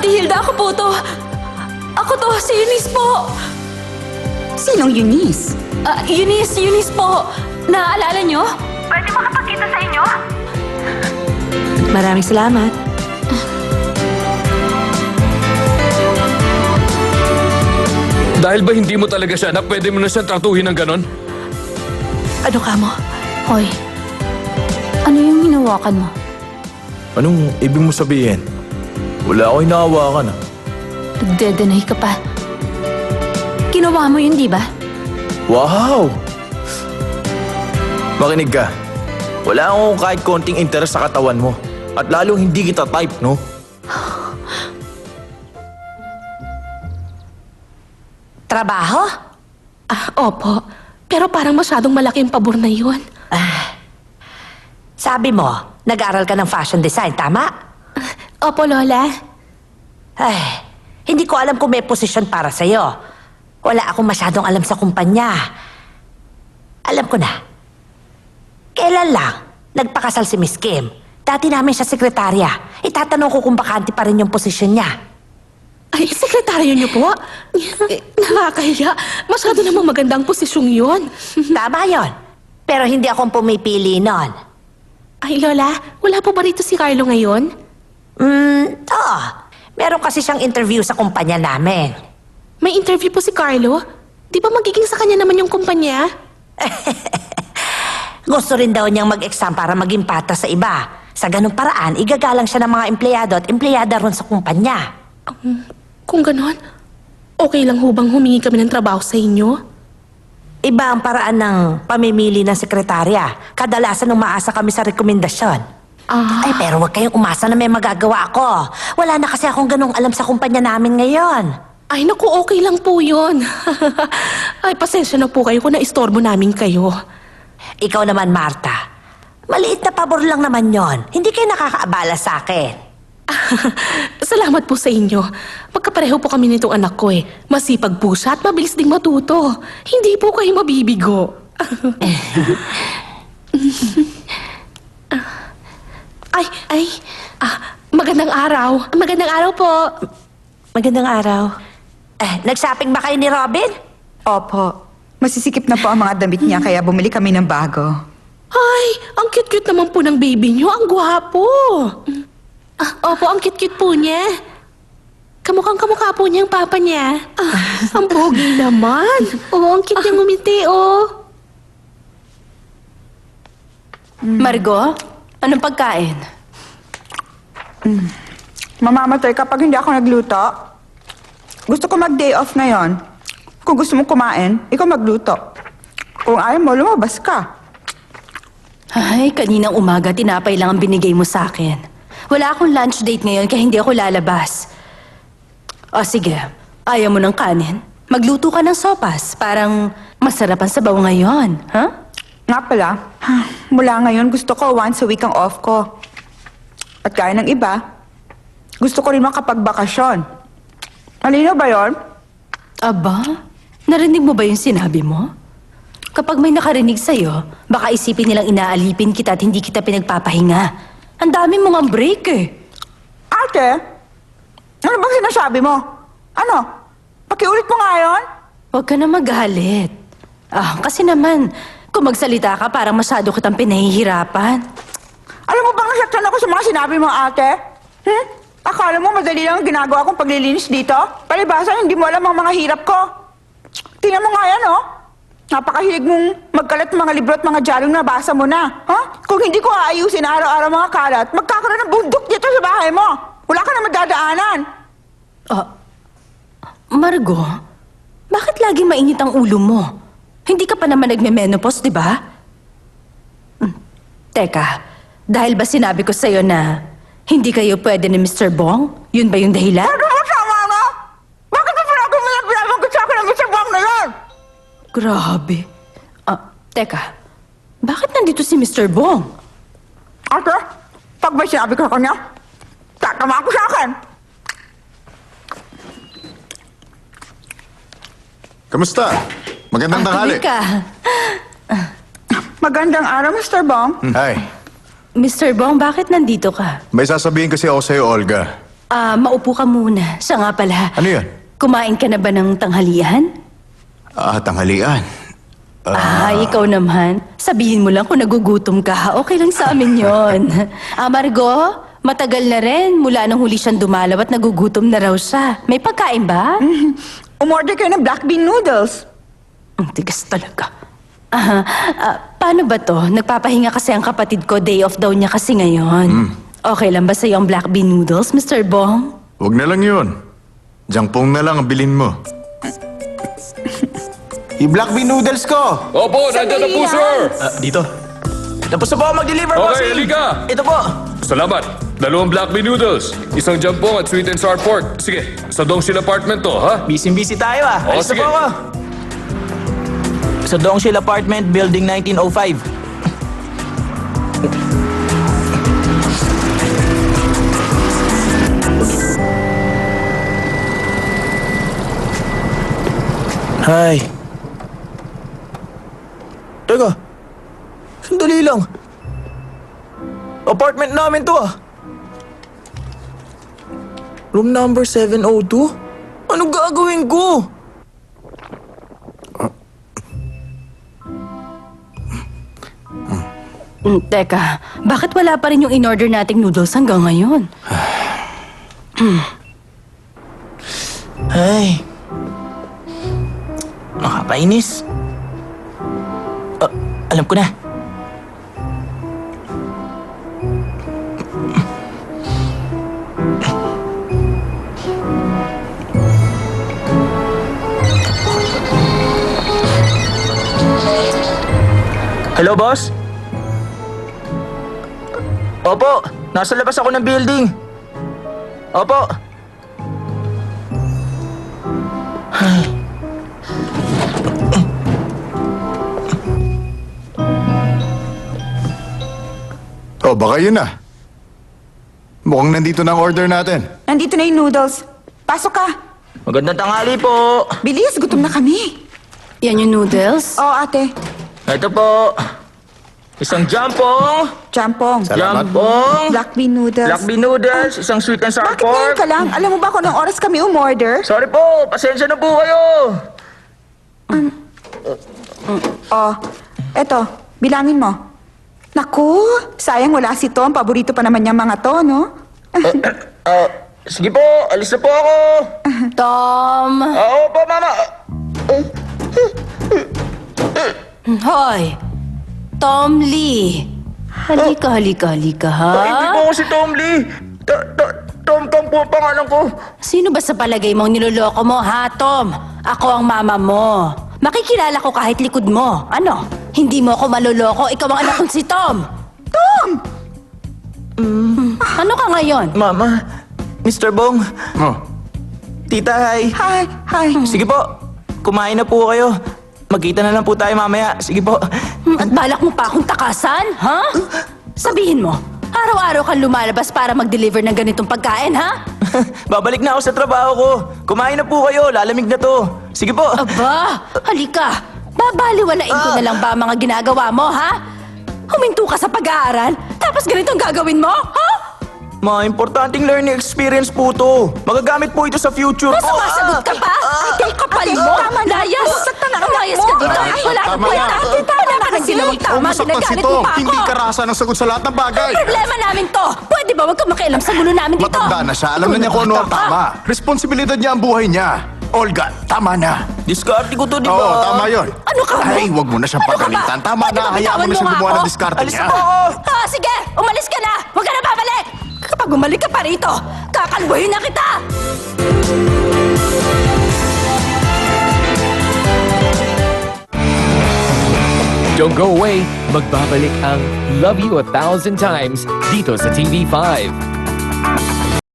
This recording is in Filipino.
Ate Hilda, ako po to. Ako to, si Eunice po. Sinong Eunice? Eunice po. Naaalala nyo? Pwede makapagkita sa inyo? Maraming salamat. Dahil ba hindi mo talaga siya anak, pwede mo na siyang tratuhin ng ganon? Ano ka mo? Hoy, ano yung hinawakan mo? Anong ibig mo sabihin? Wala ako hinahawakan ah. Nagdedenay ka pa. Ginawa mo yun, di ba? Wow! Makinig ka. Wala akong kahit konting interes sa katawan mo. At lalong hindi kita type, no? Trabaho? Opo. Pero parang masyadong malaki ang pabor na yun. Sabi mo, nag-aral ka ng fashion design, tama? Opo, Lola. Ay, hindi ko alam kung may posisyon para sa'yo. Wala akong masyadong alam sa kumpanya. Alam ko na. Kailan lang nagpakasal si Miss Kim? Dati namin siya sekretarya. Itatanong ko kung bakante pa rin yung posisyon niya. Ay, sekretaryo niyo po? Nakakahiya. Masyado namang magandang posisyong yun. Tama yon. Pero hindi akong pumipili nun. Ay, Lola, wala po ba rito si Carlo ngayon? Oo. Meron kasi siyang interview sa kumpanya namin. May interview po si Carlo? Di ba magiging sa kanya naman yung kumpanya? Gusto rin daw niyang mag-exam para maging patas sa iba. Sa ganung paraan, igagalang siya ng mga empleyado at empleyada ron sa kumpanya. Kung ganon, okay lang hubang humingi kami ng trabaho sa inyo? Iba ang paraan ng pamimili ng sekretarya. Kadalasan umaasa kami sa rekomendasyon. Ay, pero huwag kayong umasa na may magagawa ako. Wala na kasi akong ganong alam sa kumpanya namin ngayon. Ay, naku, okay lang po yun. Ay, pasensya na po kayo kung naistorbo namin kayo. Ikaw naman, Marta. Maliit na pabor lang naman yon. Hindi kayo nakakaabala sa akin. Salamat po sa inyo. Magkapareho po kami nitong anak ko eh. Masipag po siya at mabilis ding matuto. Hindi po kayo mabibigo. Magandang araw. Magandang araw po. Magandang araw. Nag-shopping ba kayo ni Robin? Opo. Masisikip na po ang mga damit niya kaya bumili kami ng bago. Ay, ang cute-cute naman po ng baby niyo. Ang gwapo. Opo, ang cute-cute po niya. Kamukhang-kamukha po niya ang papa niya. Ang pogi naman. Oo, ang cute niyang ngumiti, oh. Margo, anong pagkain? Mamamatay kapag hindi ako nagluto. Gusto ko mag-day off ngayon. Kung gusto mong kumain, ikaw magluto. Kung ayaw mo, lumabas ka. Ay, kaninang umaga, tinapay lang ang binigay mo sa akin. Wala akong lunch date ngayon kaya hindi ako lalabas. O sige, ayaw mo ng kanin? Magluto ka ng sopas. Parang masarap ang sabaw ngayon, ha? Nga pala, mula ngayon gusto ko once a week ang off ko. At kaya ng iba, gusto ko rin makapagbakasyon. Malino ba yon? Aba, narinig mo ba yung sinabi mo? Kapag may nakarinig sa'yo, baka isipin nilang inaalipin kita at hindi kita pinagpapahinga. Ang dami mong ang break eh. Ate, ano bang sinasabi mo? Ano? Pakiulit mo nga yun? Huwag ka na magalit. Kasi naman, kung magsalita ka, parang masyado kitang pinahihirapan. Alam mo bang nasaktan ako sa mga sinabi mo, ate? Akala mo madali lang ang ginagawa kong paglilinis dito? Palibasa, hindi mo alam ang mga hirap ko. Tingnan mo nga yan, oh. Napakahilig mong magkalat mga libro at mga dyarong nabasa mo na. Kung hindi ko aayusin araw-araw mga kalat, magkakaroon ng bundok dito sa bahay mo. Wala ka na madadaanan. Margo, bakit laging mainit ang ulo mo? Hindi ka pa naman nagme-menopause, di ba? Teka, dahil ba sinabi ko sa'yo na hindi kayo pwede ni Mr. Bong? Yun ba yung dahilan? Ano mo sama mo? Bakit mo sinabi mo na pinapagod sa akin ang Mr. Bong na yun? Grabe. Teka, bakit nandito si Mr. Bong? Ate, pag may sinabi ko sa kanya, tatama ako sa akin. Kamusta? Magandang tanghali. Halika. Magandang araw, Mr. Bong. Hi. Mr. Bong, bakit nandito ka? May sasabihin kasi ako sa'yo, Olga. Maupo ka muna. Siya nga pala. Ano yun? Kumain ka na ba ng tanghalian? Tanghalian. Ikaw naman. Sabihin mo lang kung nagugutom ka. Okay lang sa amin yon. Margo, matagal na rin. Mula nang huli siyang dumalaw at nagugutom na raw siya. May pagkain ba? Umorder kayo ng black bean noodles. Ang tigas talaga. Paano ba to? Nagpapahinga kasi ang kapatid ko. Day off daw niya kasi ngayon. Okay lang ba sa'yo ang black bean noodles, Mr. Bong? Huwag na lang yun. Jangpong na lang ang bilin mo. I-black bean noodles ko! Opo, nandiyan na po, sir! Dito. Tapos na po ako mag-deliver, Okay, bossing! halika! Ito po! Salamat! 2 black bean noodles, 1 jampong at sweet and sour pork. Sige, sa Dongsil apartment to, ha? Busy-busy tayo Oo, Alis na sige. po ako. Sa Dongsil Apartment, Building 1905. Hi. Teka. Sandali lang. Apartment namin to Room number 702? Ano gagawin ko? Teka, bakit wala pa rin yung in-order nating noodles hanggang ngayon? Ay. Nakapainis. Alam ko na. Hello, boss? Opo, nasa labas ako ng building. Opo. Baka yun na. Mukhang nandito na ang order natin. Nandito na yung noodles. Pasok ka. Magandang tanghali po. Bilis, gutom na kami. Yan yung noodles? Oo, ate. Ito po. Isang jampong. Jampong. Salamat. Jampong. Black bean noodles. Black bean noodles. Isang sweet and sour Bakit ngayon pork. ka lang? Alam mo ba kung anong oras kami umorder? Sorry po. Pasensya na po kayo. Oh, eto. Bilangin mo. Naku, sayang wala si Tom. Paborito pa naman niya mga to, no? Sige po. Alis na po ako. Tom! Oo po, mama. Hoy! Tom Lee! Halika, ha? Hindi po ako si Tom Lee. Tom po ang pangalan ko. Sino ba sa palagay mong niloloko mo, ha, Tom? Ako ang mama mo. Makikilala ko kahit likod mo. Ano? Hindi mo ako maloloko. Ikaw ang anak kong si Tom. Tom! Ano ka ngayon? Mama, Mr. Bong, Oh, tita, hi. Hi. Sige po. Kumain na po kayo. Magkita na lang po tayo mamaya. Sige po. At balak mo pa akong takasan, ha? Sabihin mo, araw-araw kang lumalabas para mag-deliver ng ganitong pagkain, ha? Babalik na ako sa trabaho ko. Kumain na po kayo. Lalamig na to. Sige po. Aba, halika. Babaliwalain ko na lang ba ang mga ginagawa mo, ha? Huminto ka sa pag-aaral, tapos ganito ang gagawin mo, ha? Mga importanteng learning experience po to. Magagamit po ito sa future ko. Sumasagot ka pa? Ay, kapal mo! tama na. Layas! Saktan na Layas mo. ka dito! Ay, Wala kang tama kwenta! na. Wala ka nang ginawang huwag tama! mo saktan si Ginagalit mo Tom. pa ako! Hindi karasan ang sagot sa lahat ng bagay. Problema namin to! Pwede ba wag kang makialam sa gulo namin dito? Matanda na siya. Alam na niya kung ano ang tama. Responsibilidad niya ang buhay niya. Olga, tama na. Diskarte ko to, di ba? Oo, tama yun. Ano ka ba? Ay, huwag mo na siyang Ano ka ba? pagalitan. Tama Pwede na, ba hayaan mo bitawan na siyang mo nga gumawa ako? ng diskarte Alis niya. na po ako. Sige! Umalis ka na! Huwag ka na babalik! Kapag bumalik ka pa rito, kakalbuhin na kita! Don't go away, magbabalik ang Love You 1,000 Times dito sa TV5.